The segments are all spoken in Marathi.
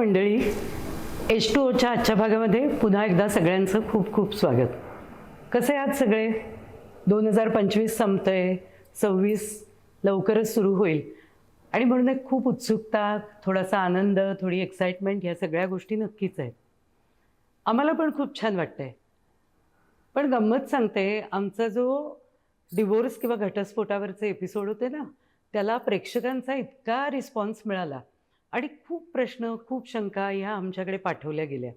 मंडळी, H2Oच्या आजच्या भागामध्ये पुन्हा एकदा सगळ्यांचं खूप खूप स्वागत. कसे आहात सगळे? 2025 संपतंय, 26 लवकरच सुरू होईल आणि म्हणून एक खूप उत्सुकता, थोडासा आनंद, थोडी एक्साइटमेंट ह्या सगळ्या गोष्टी नक्कीच आहेत. आम्हाला पण खूप छान वाटतंय. पण गंमत सांगते, आमचा जो डिवोर्स किंवा घटस्फोटावरचे एपिसोड होते ना, त्याला प्रेक्षकांचा इतका रिस्पॉन्स मिळाला आणि खूप प्रश्न, खूप शंका ह्या आमच्याकडे पाठवल्या गेल्या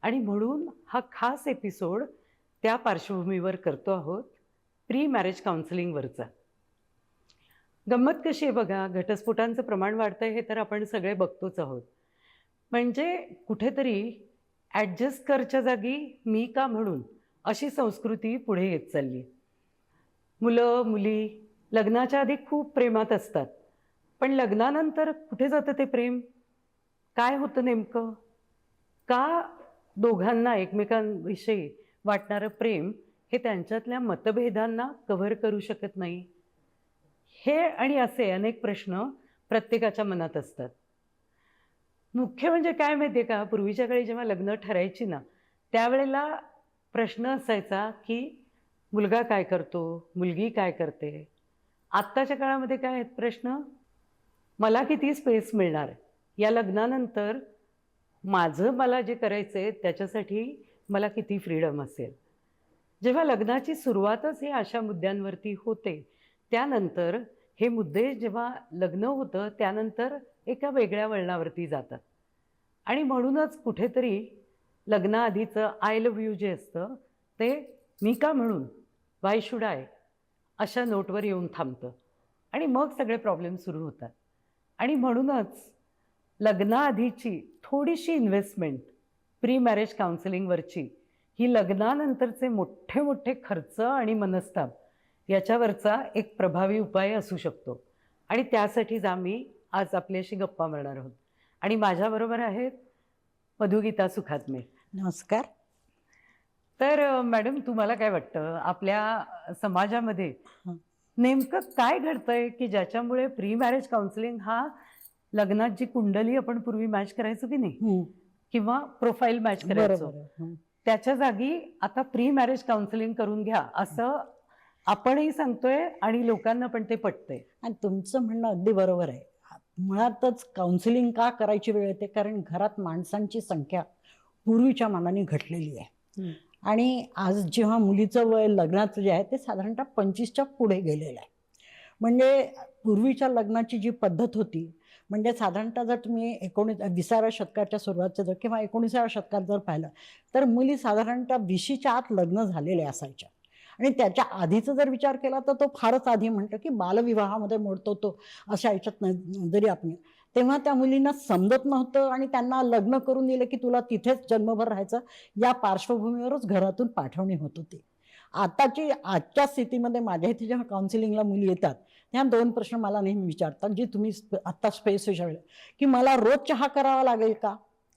आणि म्हणून हा खास एपिसोड त्या पार्श्वभूमीवर करतो आहोत, प्री मॅरेज काउन्सिलिंगवरचा. गंमत कशी आहे बघा, घटस्फोटांचं प्रमाण वाढतंय हे तर आपण सगळे बघतोच आहोत. म्हणजे कुठेतरी ॲडजस्ट करच्या जागी मी का म्हणून अशी संस्कृती पुढे येत चालली. मुलं मुली लग्नाच्या आधी खूप प्रेमात असतात, पण लग्नानंतर कुठे जातं ते प्रेम? काय होतं नेमकं? का दोघांना एकमेकांविषयी वाटणारं प्रेम हे त्यांच्यातल्या मतभेदांना कव्हर करू शकत नाही? हे आणि असे अनेक प्रश्न प्रत्येकाच्या मनात असतात. मुख्य म्हणजे काय माहिती आहे का, पूर्वीच्या काळी जेव्हा लग्न ठरायची ना, त्यावेळेला प्रश्न असायचा की मुलगा काय करतो, मुलगी काय करते. आत्ताच्या काळामध्ये काय आहेत प्रश्न? मला किती स्पेस मिळणार, या लग्नानंतर मला जे करायचं आहे त्याच्यासाठी मला किती फ्रीडम असेल. जेव्हा लग्नाची सुरुवातच हे अशा मुद्द्यांवरती होते, त्यानंतर हे मुद्दे जेव्हा लग्न होतं त्यानंतर एका वेगळ्या वळणावरती जातात आणि म्हणूनच कुठेतरी लग्नाआधीचं आय लव्ह यू जे असतं ते मी का म्हणून, वाय शुड आय, अशा नोटवर येऊन थांबतं आणि मग सगळे प्रॉब्लेम सुरू होतात. आणि म्हणूनच लग्नाआधीची थोडीशी इन्व्हेस्टमेंट प्री मॅरेज काउन्सिलिंगवरची ही लग्नानंतरचे मोठे मोठे खर्च आणि मनस्ताप याच्यावरचा एक प्रभावी उपाय असू शकतो. आणि त्यासाठीच आम्ही आज आपल्याशी गप्पा मारणार आहोत. आणि माझ्याबरोबर आहेत मधुगीता सुखात्मे. नमस्कार. तर मॅडम, तुम्हाला काय वाटतं, आपल्या समाजामध्ये नेमकं काय घडतंय की ज्याच्यामुळे प्री मॅरेज काउन्सिलिंग हा लग्नात जी कुंडली आपण पूर्वी मॅच करायचो की नाही, किंवा प्रोफाईल मॅच करायचो, त्याच्या जागी आता प्री मॅरेज काउन्सिलिंग करून घ्या असं आपणही सांगतोय आणि लोकांना पण ते पटतंय. आणि तुमचं म्हणणं अगदी बरोबर आहे. मुळातच काउन्सिलिंग का करायची वेळ येते, कारण घरात माणसांची संख्या पूर्वीच्या मानाने घटलेली आहे. आणि आज जेव्हा मुलीचं वय लग्नाचं जे आहे ते साधारणतः 25च्या पुढे गेलेलं आहे. म्हणजे पूर्वीच्या लग्नाची जी पद्धत होती, म्हणजे साधारणतः जर तुम्ही 20व्या शतकाच्या सुरुवातचं जर किंवा 19व्या शतकात जर पाहिलं तर मुली साधारणतः 20च्या आत लग्न झालेल्या असायच्या. आणि त्याच्या आधीचा जर विचार केला तर तो फारच आधी म्हणतो की बालविवाहामध्ये मोडतो तो, अशा ह्याच्यात जरी आपण, तेव्हा त्या मुलींना समजत नव्हतं आणि त्यांना लग्न करून दिलं की तुला तिथेच जन्मभर राहायचं, या पार्श्वभूमीवरच घरातून पाठवणी होत होती. आजच्या स्थितीमध्ये माझ्या इथे जेव्हा काउन्सिलिंगला मुली येतात ह्या 2 प्रश्न मला नेहमी विचारतात, जी तुम्ही आत्ता स्पेस विचारले, की मला रोज चहा करावा लागेल का,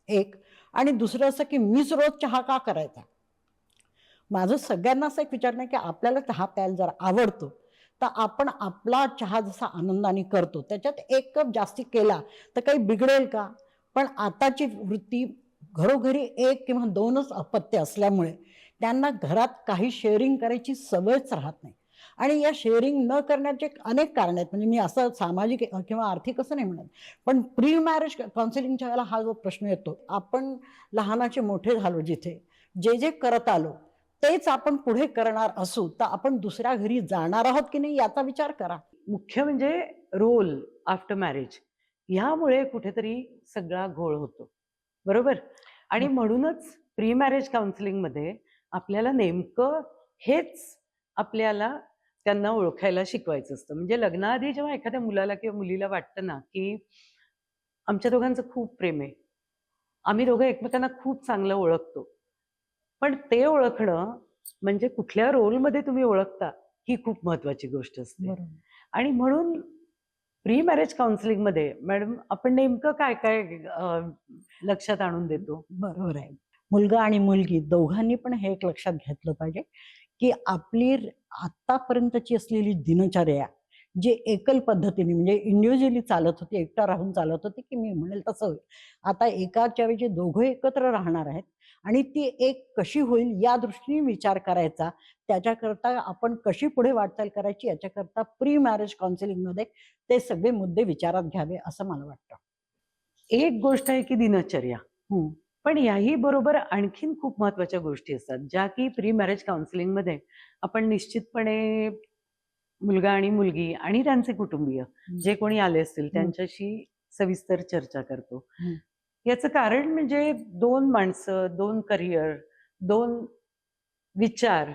एक, आणि दुसरं असं की मीच रोज चहा का करायचा. माझं सगळ्यांना असं एक विचार नाही की आपल्याला चहा प्यायला जर आवडतो तर आपण आपला चहा जसा आनंदाने करतो त्याच्यात 1 कप जास्ती केला तर काही बिघडेल का. पण आताची वृत्ती घरोघरी 1 किंवा 2च अपत्य असल्यामुळे त्यांना घरात काही शेअरिंग करायची सवयच राहत नाही. आणि या शेअरिंग न करण्याचे अनेक कारण आहेत. म्हणजे मी असं सामाजिक किंवा आर्थिक असं नाही म्हणत, पण प्री मॅरेज काउन्सिलिंगच्या वेळेला हा जो प्रश्न येतो, आपण लहानाचे मोठे झालो, जिथे जे जे करत आलो तेच आपण पुढे करणार असू तर आपण दुसऱ्या घरी जाणार आहोत की नाही याचा विचार करा. मुख्य म्हणजे रोल आफ्टर मॅरेज, ह्यामुळे कुठेतरी सगळा घोळ होतो, बरोबर. आणि म्हणूनच प्री मॅरेज काउन्सिलिंगमध्ये आपल्याला नेमकं हेच आपल्याला त्यांना ओळखायला शिकवायचं असतं. म्हणजे लग्नाआधी जेव्हा एखाद्या मुलाला किंवा मुलीला वाटतं ना की आमच्या दोघांचं खूप प्रेम आहे, आम्ही दोघं एकमेकांना खूप चांगलं ओळखतो, पण ते ओळखणं म्हणजे कुठल्या रोलमध्ये तुम्ही ओळखता ही खूप महत्वाची गोष्ट असते. आणि म्हणून प्री मॅरेज काउन्सिलिंगमध्ये मॅडम आपण नेमकं काय काय लक्षात आणून देतो? बरोबर आहे. मुलगा आणि मुलगी दोघांनी पण हे एक लक्षात घेतलं पाहिजे की आपली आतापर्यंतची असलेली दिनचर्या जी एकल पद्धतीने म्हणजे इंडिव्हिज्युअली चालत होती, एकटा राहून चालत होती, की मी म्हणेल तसं होईल. आता एकाच्या ऐवजी दोघं एकत्र राहणार आहेत आणि ती एक कशी होईल या दृष्टीने विचार करायचा. त्याच्याकरता आपण कशी पुढे वाटचाल करायची याच्याकरता प्री मॅरेज काउन्सिलिंगमध्ये ते सगळे मुद्दे विचारात घ्यावे असं मला वाटतं. एक गोष्ट आहे की दिनचर्या. हं. पण याही बरोबर आणखीन खूप महत्त्वाच्या गोष्टी असतात, ज्या की प्री मॅरेज काउन्सिलिंगमध्ये आपण निश्चितपणे मुलगा आणि मुलगी आणि त्यांचे कुटुंबीय जे कोणी आले असतील त्यांच्याशी सविस्तर चर्चा करतो. हं. याचं कारण म्हणजे 2 माणसं, 2 करिअर, 2 विचार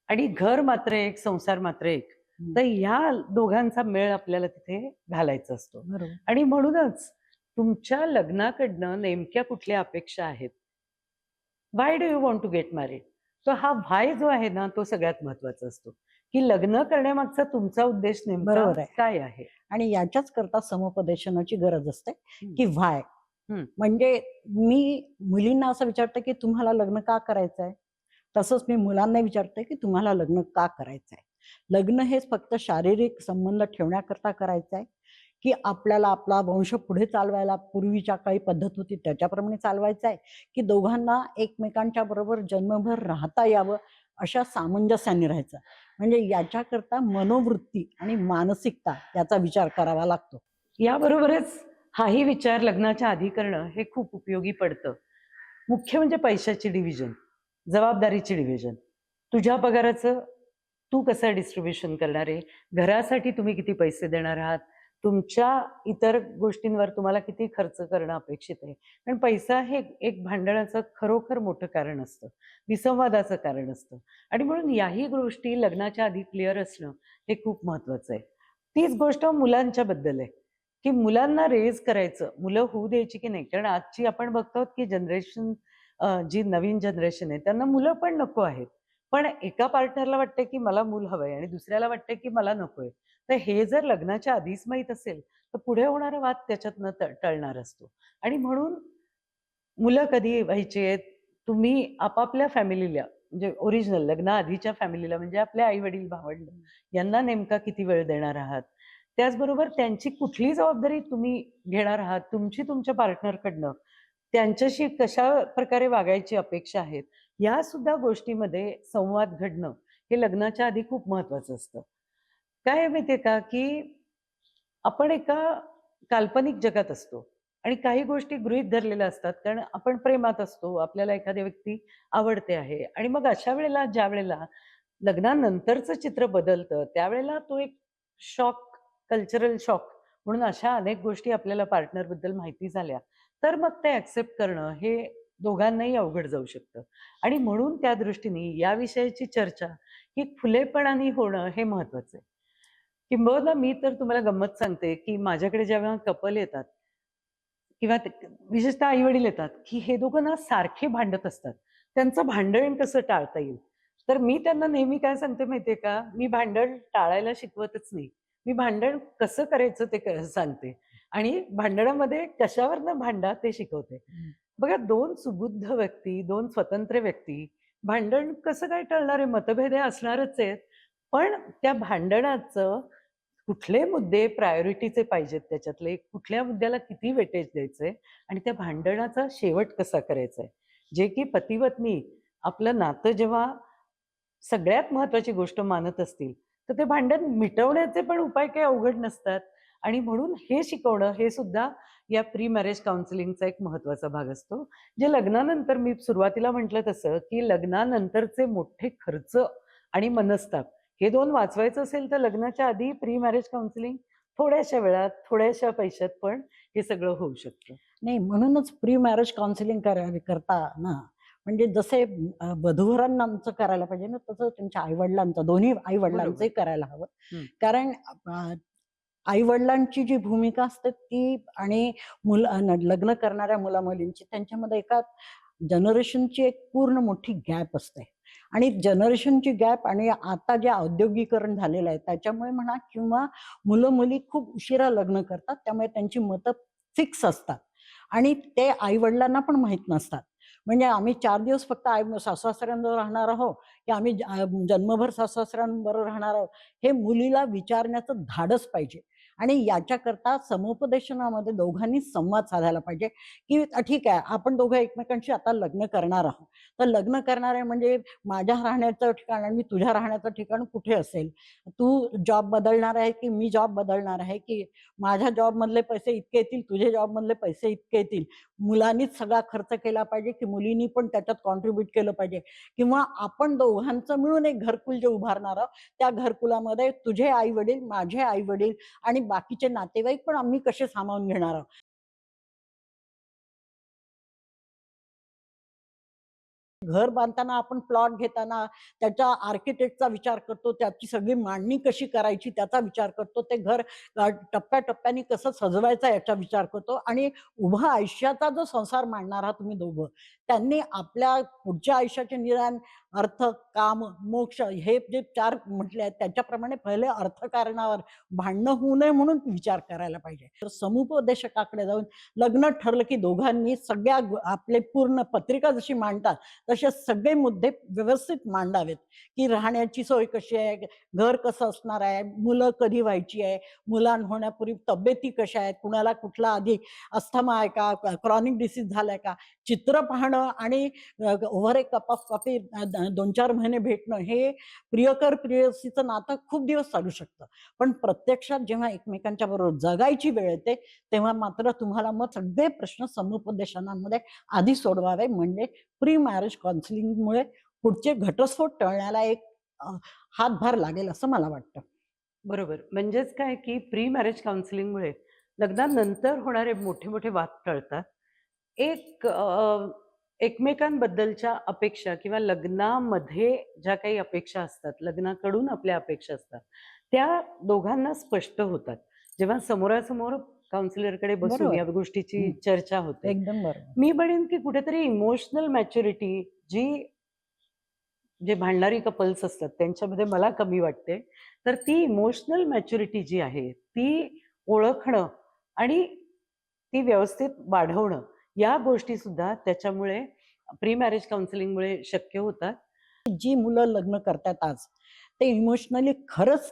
आणि घर मात्र एक, संसार मात्र एक. हं. तर ह्या दोघांचा मेळ आपल्याला तिथे घालायचा असतो. बरोबर. आणि म्हणूनच तुमच्या लग्नाकडनं नेमक्या कुठल्या अपेक्षा आहेत? Why do you want to get married? तर हा व्हाय जो आहे ना, तो सगळ्यात महत्त्वाचा असतो, की लग्न करण्यामागचा तुमचा उद्देश नेमका बरोबर आहे. काय आहे? आणि याच्याच करता समुपदेशनाची गरज असते, हं. की व्हाय. हं. म्हणजे मी मुलींना असं विचारते, की तुम्हाला लग्न का करायचंय? तसंच मी मुलांना विचारते, की तुम्हाला लग्न का करायचंय? लग्न हेच फक्त शारीरिक संबंध ठेवण्याकरता करायचं आहे, की आपल्याला आपला वंश पुढे चालवायला पूर्वीच्या काळी पद्धत होती त्याच्याप्रमाणे चालवायचं आहे, की दोघांना एकमेकांच्या बरोबर जन्मभर राहता यावं अशा सामंजस्याने राहायचं. म्हणजे याच्याकरता मनोवृत्ती आणि मानसिकता याचा विचार करावा लागतो. याबरोबरच हाही विचार लग्नाच्या आधी करणं हे खूप उपयोगी पडतं. मुख्य म्हणजे पैशाची डिव्हिजन, जबाबदारीची डिव्हिजन. तुझ्या पगाराचं तू कसं डिस्ट्रिब्युशन करणार आहे? घरासाठी तुम्ही किती पैसे देणार आहात? तुमच्या इतर गोष्टींवर तुम्हाला किती खर्च करणं अपेक्षित आहे? कारण पैसा हे एक भांडणाचं खरोखर मोठं कारण असतं. विसंवादाचं कारण असतं आणि म्हणून याही गोष्टी लग्नाच्या आधी क्लिअर असणं हे खूप महत्त्वाचं आहे. तीच गोष्ट मुलांच्या बद्दल आहे, की मुलांना रेज करायचं, मुलं होऊ द्यायची की नाही? कारण आजची आपण बघतो की जनरेशन जी नवीन जनरेशन आहे त्यांना मुलं पण नको आहेत. पण एका पार्टनरला वाटतं की मला मूल हवंय आणि दुसऱ्याला वाटतं की मला नकोय. तर हे जर लग्नाच्या आधीच माहीत असेल, तर पुढे होणारा वाद त्याच्यातनं टळणार असतो. आणि म्हणून मुलं कधी व्हायची आहेत, तुम्ही आपापल्या फॅमिलीला म्हणजे ओरिजिनल लग्नाआधीच्या फॅमिलीला म्हणजे आपले आई-वडील, भावंड यांना नेमका किती वेळ देणार आहात? त्याचबरोबर त्यांची कुठली जबाबदारी तुम्ही घेणार आहात? तुमची तुमच्या पार्टनरकडनं त्यांच्याशी कशा प्रकारे वागायची अपेक्षा आहेत, या सुद्धा गोष्टीमध्ये संवाद घडणं हे लग्नाच्या आधी खूप महत्त्वाचं असतं. काय आहे माहिती आहे का, की आपण एका काल्पनिक जगात असतो आणि काही गोष्टी गृहीत धरलेल्या असतात. कारण आपण प्रेमात असतो, आपल्याला एखादी व्यक्ती आवडते आहे आणि मग अशा वेळेला ज्यावेळेला लग्नानंतरचं चित्र बदलतं, त्यावेळेला तो एक शॉक, कल्चरल शॉक म्हणून अशा अनेक गोष्टी आपल्याला पार्टनरबद्दल माहिती झाल्या, तर मग ते ॲक्सेप्ट करणं हे दोघांनाही अवघड जाऊ शकतं. आणि म्हणून त्या दृष्टीने या विषयाची चर्चा ही खुलेपणाने होणं हे महत्त्वाचं आहे. किंबहुना मी तर तुम्हाला गंमत सांगते, की माझ्याकडे जेव्हा कपल येतात किंवा विशेषतः आई-वडील येतात, की हे दोघं ना सारखे भांडत असतात. त्यांचं भांडण कसं टाळता येईल? तर मी त्यांना नेहमी काय सांगते माहिती का? मी भांडण टाळायला शिकवतच नाही. मी भांडण कसं करायचं ते सांगते आणि भांडणामध्ये कशावरनं भांडा ते शिकवते. बघा 2 सुबुद्ध व्यक्ती, 2 स्वतंत्र व्यक्ती भांडण कसं काय टळणार आहे? मतभेद हे असणारच आहेत. पण त्या भांडणाचं कुठले मुद्दे प्रायोरिटीचे पाहिजेत त्याच्यातले, कुठल्या मुद्द्याला किती वेटेज द्यायचंय आणि त्या भांडणाचा शेवट कसा करायचा आहे. जे की पती-पत्नी आपलं नातं जेव्हा सगळ्यात महत्त्वाची गोष्ट मानत असतील, तर ते भांडण मिटवण्याचे पण उपाय काही अवघड नसतात आणि म्हणून हे शिकवणं हे सुद्धा या प्री मॅरेज काउन्सिलिंगचा एक महत्त्वाचा भाग असतो. जे लग्नानंतर मी सुरुवातीला म्हटलं तसं, की लग्नानंतरचे मोठे खर्च आणि मनस्ताप हे 2 वाचवायचं असेल तर लग्नाच्या आधी प्री मॅरेज काउन्सिलिंग थोड्याशा वेळात, थोड्याशा पैशात पण हे सगळं होऊ शकतं. नाही म्हणूनच प्री मॅरेज काउन्सिलिंग करता ना, म्हणजे जसे वधूवरांचं करायला पाहिजे ना, तसं त्यांच्या आई-वडिलांचं, दोन्ही बरोबर. आई-वडिलांचंही करायला हवं. हं. कारण आई-वडिलांची जी भूमिका असते ती आणि लग्न करणाऱ्या मुला-मुलींची त्यांच्यामध्ये एका जनरेशनची एक पूर्ण मोठी गॅप असते आणि जनरेशनची गॅप आणि आता जे औद्योगिकरण झालेलं आहे त्याच्यामुळे म्हणा किंवा मुलं-मुली खूप उशिरा लग्न करतात. त्यामुळे त्यांची मतं फिक्स असतात आणि ते आई-वडिलांना पण माहीत नसतात. म्हणजे आम्ही 4 दिवस फक्त सासू-सासऱ्यांबरोबर राहणार आहोत की आम्ही जन्मभर सासू-सासऱ्यांबरोबर राहणार आहोत, हे मुलीला विचारण्याचं धाडस पाहिजे. आणि याच्याकरता समुपदेशनामध्ये दोघांनी संवाद साधायला पाहिजे की ठीक आहे, आपण दोघं एकमेकांशी आता लग्न करणार आहोत. तर लग्न करणार आहे म्हणजे माझ्या राहण्याचं ठिकाण आणि तुझ्या राहण्याचं ठिकाण कुठे असेल? तू जॉब बदलणार आहे की मी जॉब बदलणार आहे, की माझ्या जॉबमधले पैसे इतके येतील, तुझे जॉबमधले पैसे इतके येतील. मुलांनीच सगळा खर्च केला पाहिजे की मुलींनी पण त्याच्यात कॉन्ट्रिब्यूट केलं पाहिजे, किंवा आपण दोघांचं मिळून एक घरकुल जे उभारणार आहोत, त्या घरकुलामध्ये तुझे आई-वडील, माझे आई-वडील आणि बाकीचे नातेवाईक पण आम्ही कसे सामावून घेणार आहोत. घर बांधताना आपण प्लॉट घेताना त्याच्या आर्किटेक्टचा विचार करतो, त्याची सगळी मांडणी कशी करायची त्याचा विचार करतो, ते घर टप्प्याटप्प्याने कसं सजवायचं याचा विचार करतो, आणि उभा आयुष्याचा जो संसार मांडणार आहात तुम्ही दोघं, त्यांनी आपल्या पुढच्या आयुष्याचे निदान अर्थ, काम, मोक्ष हे जे 4 म्हटले आहेत त्याच्याप्रमाणे पहिले अर्थकारणावर भांडणं होऊ नये म्हणून विचार करायला पाहिजे. तर समुपदेशकाकडे जाऊन लग्न ठरलं की दोघांनी सगळ्या आपले पूर्ण पत्रिका जशी मांडतात तसे सगळे मुद्दे व्यवस्थित मांडावेत, की राहण्याची सोय कशी आहे, घर कसं असणार आहे, मुलं कधी व्हायची आहे, मुलं होण्यापूर्वी तब्येती कशा आहेत, कुणाला कुठला आधी अस्थमा आहे का, क्रॉनिक डिसीज झालाय का, चित्र पाहणं आणि over A cup of coffee 2-4 महिने भेटणं हे प्रियकर प्रेयसीचं नातं खूप दिवस चालू शकतं. पण प्रत्यक्षात जेव्हा एकमेकांच्या बरोबर जगायची वेळ येते, तेव्हा मात्र तुम्हाला मग सगळे प्रश्न समुपदेशनामध्ये आधी सोडवावे, म्हणजे प्री मॅरेज काउन्सिलिंगमुळे पुढचे घटस्फोट टळण्याला एक हातभार लागेल असं मला वाटतं. बरोबर. म्हणजेच काय, की प्री मॅरेज काउन्सिलिंगमुळे लग्नानंतर होणारे मोठे-मोठे वाद टळतात. एक एकमेकांबद्दलच्या अपेक्षा किंवा लग्नामध्ये ज्या काही अपेक्षा असतात, लग्नाकडून आपल्या अपेक्षा असतात, त्या दोघांना स्पष्ट होतात. जेव्हा समोरासमोर काउन्सिलरकडे बसून बरोबर. या गोष्टीची हं. चर्चा होते. एकदम बरोबर. मी म्हणेन, की कुठेतरी इमोशनल मॅच्युरिटी जी जे भांडणारी कपल्स असतात त्यांच्यामध्ये मला कमी वाटते. तर ती इमोशनल मॅच्युरिटी जी आहे, ती ओळखणं आणि ती व्यवस्थित वाढवणं, या गोष्टीसुद्धा त्याच्यामुळे प्री मॅरेज काउन्सिलिंगमुळे शक्य होतात. जी मुलं लग्न करतात आज, ते इमोशनली खरंच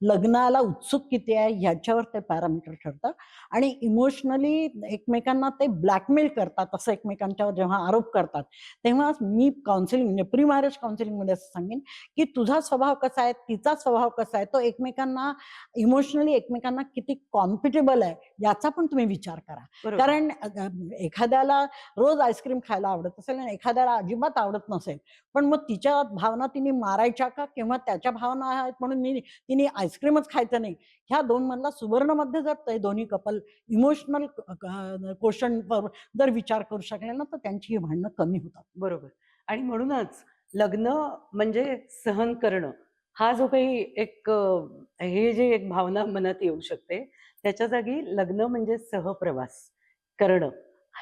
लग्नाला उत्सुक किती आहे ह्याच्यावर ते पॅरामीटर ठरतं. आणि इमोशनली एकमेकांना ते ब्लॅकमेल करतात, असं एकमेकांच्यावर जेव्हा आरोप करतात, तेव्हा मी काउन्सिलिंग म्हणजे प्री मॅरेज काउन्सिलिंगमध्ये असं सांगेन, की तुझा स्वभाव कसा आहे, तिचा स्वभाव कसा आहे, तो एकमेकांना इमोशनली एकमेकांना किती कॉम्पिटेबल आहे याचा पण तुम्ही विचार करा. बरोबर. कारण एखाद्याला रोज आईस्क्रीम खायला आवडत असेल आणि एखाद्याला अजिबात आवडत नसेल, पण मग तिच्या भावना तिने मारायच्या का, किंवा त्याच्या भावना आहेत म्हणून तिने आईस्क्रीमच खायचं नाही, ह्या 2 मधला सुवर्ण मध्य जर ते दोन्ही कपल इमोशनल क्वोशंटवर जर विचार करू शकले ना, तर त्यांची ही भांडणं कमी होतात. बरोबर. आणि म्हणूनच लग्न म्हणजे सहन करणं, हा जो काही एक हे जे एक भावना मनात येऊ शकते, त्याच्या जागी लग्न म्हणजे सहप्रवास करणं,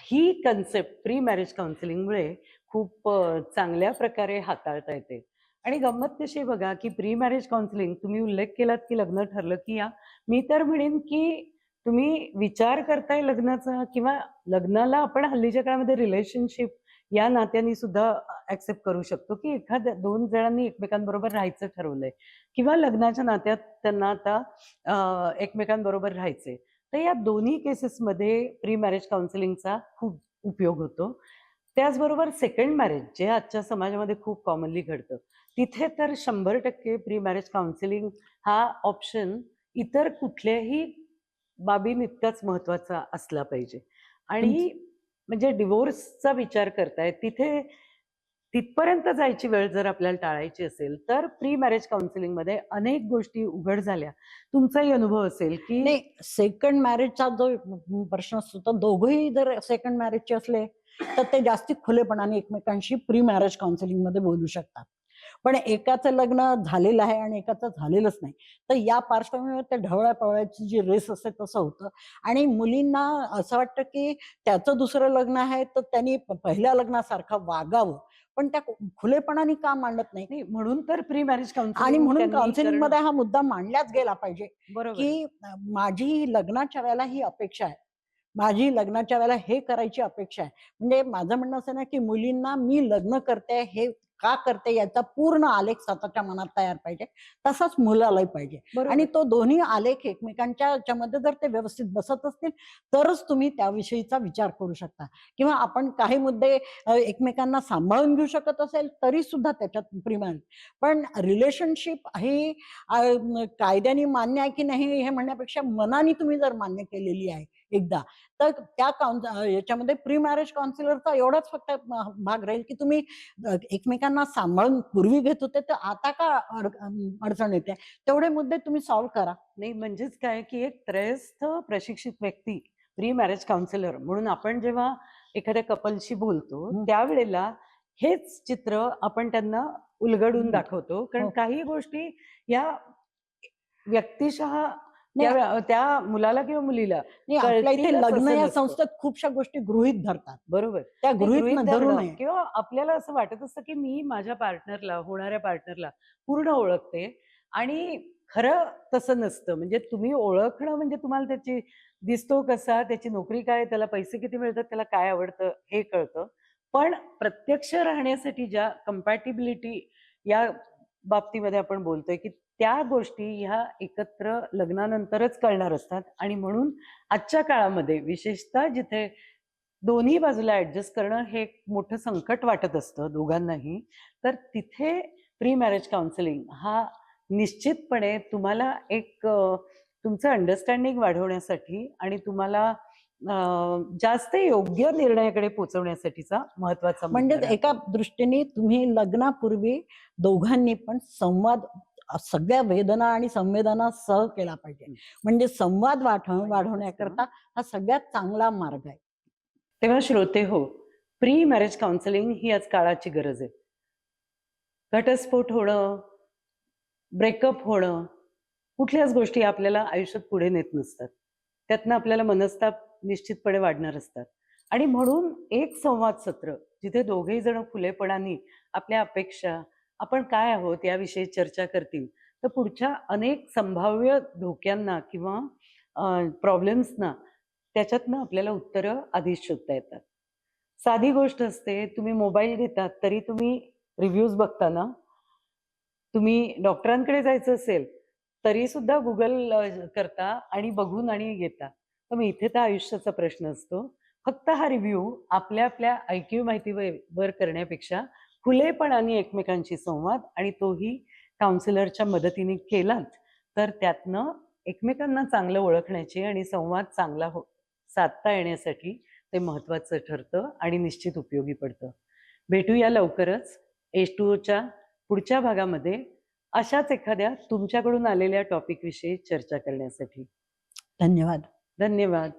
ही कन्सेप्ट प्री मॅरेज काउन्सिलिंगमुळे खूप चांगल्या प्रकारे हाताळता येते. आणि गंमत कशी आहे बघा, की प्री मॅरेज काउन्सिलिंग तुम्ही उल्लेख केलात, की लग्न ठरलं की या. मी तर म्हणेन, की तुम्ही विचार करताय लग्नाचा किंवा लग्नाला आपण हल्लीच्या काळामध्ये रिलेशनशिप या नात्याने सुद्धा ॲक्सेप्ट करू शकतो, की एखाद्या 2 जणांनी एकमेकांबरोबर राहायचं ठरवलंय किंवा लग्नाच्या नात्यात त्यांना आता एकमेकांबरोबर राहायचंय. तर या दोन्ही केसेसमध्ये प्री मॅरेज काउन्सिलिंगचा खूप उपयोग होतो. त्याचबरोबर सेकंड मॅरेज जे आजच्या समाजामध्ये खूप कॉमनली घडतं, तिथे तर 100% प्री मॅरेज काउन्सिलिंग हा ऑप्शन इतर कुठल्याही बाबींइतकाच महत्त्वाचा असला पाहिजे. आणि म्हणजे डिव्होर्सचा विचार करताय, तिथे तिथपर्यंत जायची वेळ जर आपल्याला टाळायची असेल, तर प्री मॅरेज काउन्सिलिंगमध्ये अनेक गोष्टी उघड झाल्या. तुमचाही अनुभव असेल, की नाही, सेकंड मॅरेजचा जो प्रश्न असतो, तर दोघंही जर सेकंड मॅरेजचे असले, तर ते जास्ती खुलेपणाने एकमेकांशी प्री मॅरेज काउन्सिलिंगमध्ये बोलू शकतात. पण एकाचं लग्न झालेलं आहे आणि एकाचं झालेलंच नाही, तर या पार्श्वभूमीवर त्या ढवळ्या-पवळ्याची जी रेस असते तसं होतं. आणि मुलींना असं वाटतं, की त्याचं दुसरं लग्न आहे, तर त्यांनी पहिल्या लग्नासारखं वागावं. पण त्या खुलेपणाने का मांडत नाही? नाही म्हणून तर प्री मॅरेज आणि काउन्सिलिंग म्हणून त्यांनी काउन्सिलिंगमध्ये करणं हा मुद्दा मांडलाच गेला पाहिजे, बरोबर आहे. की माझी लग्नाच्या वेळेला ही अपेक्षा आहे. माझी लग्नाच्या वेळेला हे करायची अपेक्षा आहे. म्हणजे माझं म्हणणं असं ना, की मुलींना मी लग्न करते हे का करते याचा पूर्ण आलेख स्वतःच्या मनात तयार पाहिजे. तसाच मुलालाही पाहिजे. बरोबर. आणि तो दोन्ही आलेख एकमेकांच्या ह्याच्यामध्ये जर ते व्यवस्थित बसत असतील, तरच तुम्ही त्याविषयीचा विचार करू शकता. किंवा आपण काही मुद्दे एकमेकांना सांभाळून घेऊ शकत असेल, तरी सुद्धा त्याच्यात प्रिमाइस. पण रिलेशनशिप ही कायद्याने मान्य आहे की नाही हे म्हणण्यापेक्षा मनाने तुम्ही जर मान्य केलेली आहे एकदा, तर त्या याच्यामध्ये प्री मॅरेज काउन्सिलरचा एवढाच फक्त भाग राहील की तुम्ही एकमेकांना सांभाळून पूर्वी घेत होते, तर आता का अडचण येते? तेवढे मुद्दे तुम्ही सॉल्व्ह करा. नाही म्हणजेच काय की एक त्रयस्थ प्रशिक्षित व्यक्ती प्री मॅरेज काउन्सिलर म्हणून आपण जेव्हा एखाद्या कपलशी बोलतो त्यावेळेला हेच चित्र आपण त्यांना उलगडून दाखवतो. कारण हो. काही गोष्टी या व्यक्तिशः नाही, त्या मुलाला किंवा मुलीला नाही, आपल्या इथे कळतीलच लग्न असं या नसतं. संस्थेत खूपशा गोष्टी गृहीत धरतात. बरोबर. त्या ते गृहीत गृहीत धरू धरणं नये. किंवा आपल्याला असं वाटत असतं की मी माझ्या पार्टनरला, होणाऱ्या पार्टनरला पूर्ण ओळखते आणि खरं तसं नसतं. म्हणजे तुम्ही ओळखणं म्हणजे तुम्हाला त्याची दिसतो कसा, त्याची नोकरी काय, त्याला पैसे किती मिळतात, त्याला काय आवडतं हे कळतं. पण प्रत्यक्ष राहण्यासाठी ज्या कंपॅटिबिलिटी या बाबतीमध्ये आपण बोलतोय की त्या गोष्टी ह्या एकत्र लग्नानंतरच कळणार असतात आणि म्हणून आजच्या काळामध्ये विशेषतः जिथे दोन्ही बाजूला ऍडजस्ट करणं हे एक मोठं संकट वाटत असतं दोघांनाही, तर तिथे प्री मॅरेज काउन्सिलिंग हा निश्चितपणे तुम्हाला एक तुमचं अंडरस्टँडिंग वाढवण्यासाठी आणि तुम्हाला जास्त योग्य निर्णयाकडे पोहोचवण्यासाठीचा महत्वाचा मुद्दा म्हणजे राहतो. एका दृष्टीने तुम्ही लग्नापूर्वी दोघांनी पण संवाद सगळ्या वेदना आणि संवेदना सह केला पाहिजे. म्हणजे संवाद वाढवण्याकरता हा सगळ्यात चांगला मार्ग आहे. तेव्हा श्रोते हो, प्री मॅरेज काउन्सिलिंग ही आज काळाची गरज आहे. घटस्फोट होणं, ब्रेकअप होणं, कुठल्याच गोष्टी आपल्याला आयुष्यात पुढे नेत नसतात. त्यातनं आपल्याला मनस्ताप निश्चितपणे वाढणार असतात. आणि म्हणून एक संवाद सत्र जिथे दोघेही जण खुलेपणाने आपल्या अपेक्षा, आपण काय आहोत याविषयी चर्चा करतील, तर पुढच्या अनेक संभाव्य धोक्यांना किंवा प्रॉब्लेम्सना त्याच्यातनं आपल्याला उत्तरं आधीच शोधता येतात. साधी गोष्ट असते, तुम्ही मोबाईल घेतात तरी तुम्ही रिव्ह्यूज बघता ना? तुम्ही डॉक्टरांकडे जायचं असेल, तरी सुद्धा Google करता आणि बघून आणि घेता. तर मग इथे तर आयुष्याचा प्रश्न असतो. फक्त हा रिव्ह्यू आपल्या ऐकीव माहितीवर करण्यापेक्षा खुलेपणाने एकमेकांशी संवाद आणि तोही काउन्सिलरच्या मदतीने केलात, तर त्यातनं एकमेकांना चांगलं ओळखण्याची आणि संवाद चांगला साधता येण्यासाठी ते महत्त्वाचं ठरतं आणि निश्चित उपयोगी पडतं. भेटूया लवकरच H2Oच्या पुढच्या भागामध्ये अशाच एखाद्या तुमच्याकडून आलेल्या टॉपिक विषयी चर्चा करण्यासाठी. धन्यवाद. धन्यवाद.